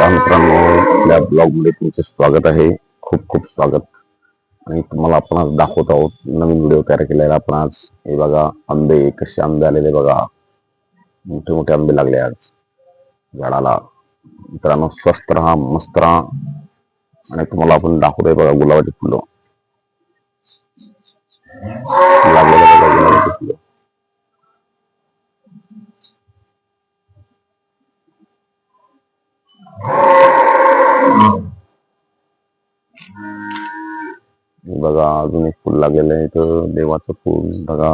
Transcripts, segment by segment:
मित्रांनो, आपल्या ब्लॉग मध्ये तुमचे स्वागत आहे. खूप खूप स्वागत. आणि तुम्हाला आपण आज दाखवत आहोत नवीन व्हिडिओ तयार केलेला आपण आज. हे बघा आंबे, कसे आंबे आलेले बघा. मोठे मोठे आंबे लागले आज झाडाला. मित्रांनो, स्वस्त राहा, मस्त राहा. आणि तुम्हाला आपण दाखवतोय बघा गुलाबाची फुलं लागलेले बघा, गुलाबाची फुलं. बघा अजून एक फुल लागलेलं आहे इथं, देवाचं फुल बघा.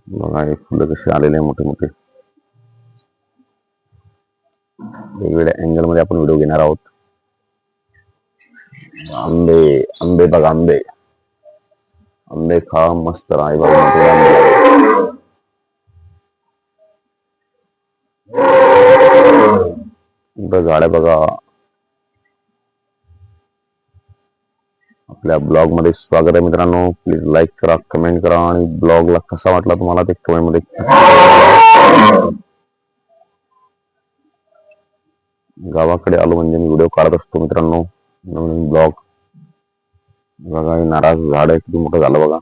बघा हे फुलं कसे आलेले मोठे मोठे. वेगवेगळ्या अँगल मध्ये आपण व्हिडिओ घेणार आहोत. आंबे आंबे बघा, आंबे आंबे खा, मस्त राहा. हे बघा मोठे आंबे लागले. इथं झाडे बघा. आपल्या ब्लॉग मध्ये स्वागत आहे मित्रांनो. प्लीज लाईक करा, कमेंट करा आणि ब्लॉगला कसा वाटला तुम्हाला ते कमेंट मध्ये. गावाकडे आलो म्हणजे मी व्हिडिओ काढत असतो मित्रांनो, नवीन ब्लॉग. बघा हे नारळ झाड आहे, किती मोठं झालं बघा.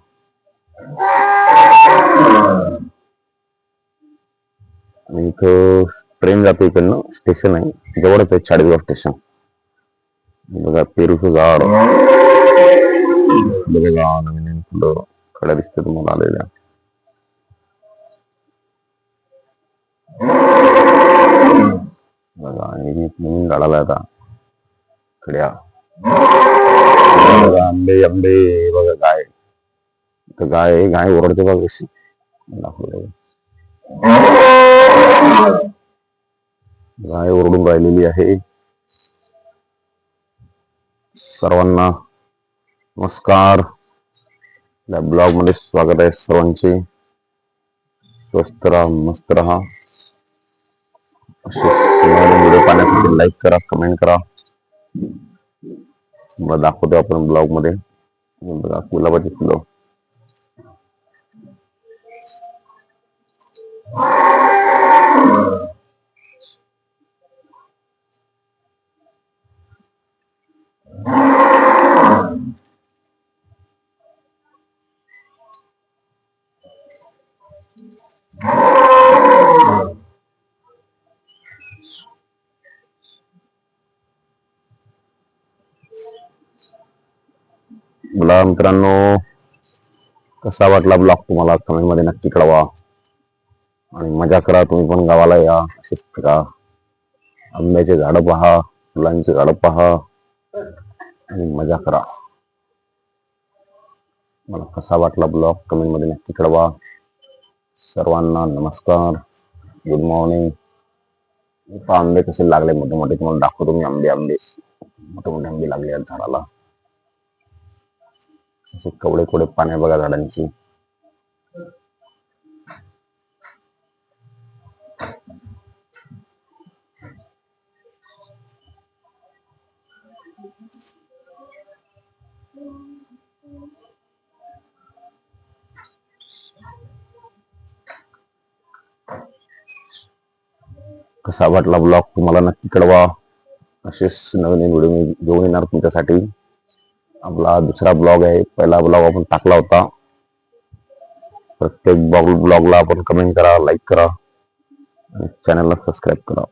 आणि इथं ट्रेन जाते, इकडनं स्टेशन आहे, जवळच आहे चाळीसगाव स्टेशन. बघा पेरूचं झाड बघा, नवीन फुलं कड्या दिसते तुम्हाला आलेल्या. बघा आणि नवीन झाडाला आता कड्या. बघा आंबे आंबे बघा. गाय तर गाय गाय ओरडते बघा कशी. गाय ओरडून राहिलेली आहे. सर्वांना नमस्कार. या ब्लॉग मध्ये स्वागत आहे सर्वांचे. स्वस्त राहा, मस्त राहा. व्हिडिओ पाहण्यासाठी लाईक करा, कमेंट करा. मला दाखवतो आपण ब्लॉग मध्ये. बघा गुलाबाची फुलं. मला मित्रांनो कसा वाटला ब्लॉग तुम्हाला कमेंट मध्ये नक्की कळवा. आणि मजा करा, तुम्ही पण गावाला या, शिस्त करा. आंब्याचे झाड पहा, फुलांची झाड पहा आणि मजा करा. मला कसा वाटला ब्लॉग कमेंट मध्ये नक्की कळवा. सर्वांना नमस्कार, गुड मॉर्निंग. आंबे कसे लागले मोठे मोठे तुम्हाला दाखवतो मी. आंबे आंबे मोठे मोठे आंबे लागले आहेत झाडाला. असे कवडे कवडे पाने बघा झाडांची. कसा वाटला ब्लॉग तुम्हाला नक्की कळवा. असेच नवीन व्हिडिओ मी घेऊन येणार तुमच्यासाठी. आपला दुसरा ब्लॉग आहे, पहिला ब्लॉग आपण टाकला होता. प्रत्येक ब्लॉगला आपण कमेंट करा, लाईक करा आणि चॅनलला सबस्क्राईब करा.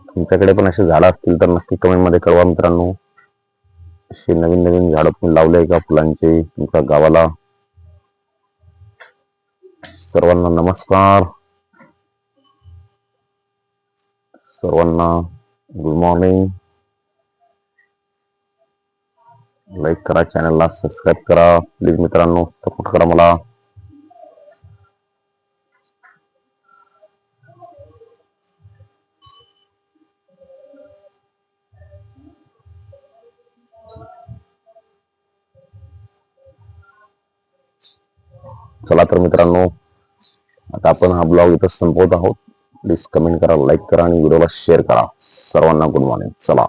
तुमच्याकडे पण असे झाडं असतील तर नक्की कमेंट मध्ये कळवा मित्रांनो. असे नवीन नवीन झाडं पण लावले का फुलांचे तुमच्या गावाला. सर्वांना नमस्कार, सर्वांना गुड मॉर्निंग. लाईक करा, चॅनलला सबस्क्राईब करा प्लीज मित्रांनो, सपोर्ट करा मला. चला तर मित्रांनो, आता आपण हा ब्लॉग इथं संपवत आहोत. प्लीज कमेंट करा, लाईक करा आणि व्हिडिओला शेअर करा. सर्वांना गुड मॉर्निंग. चला.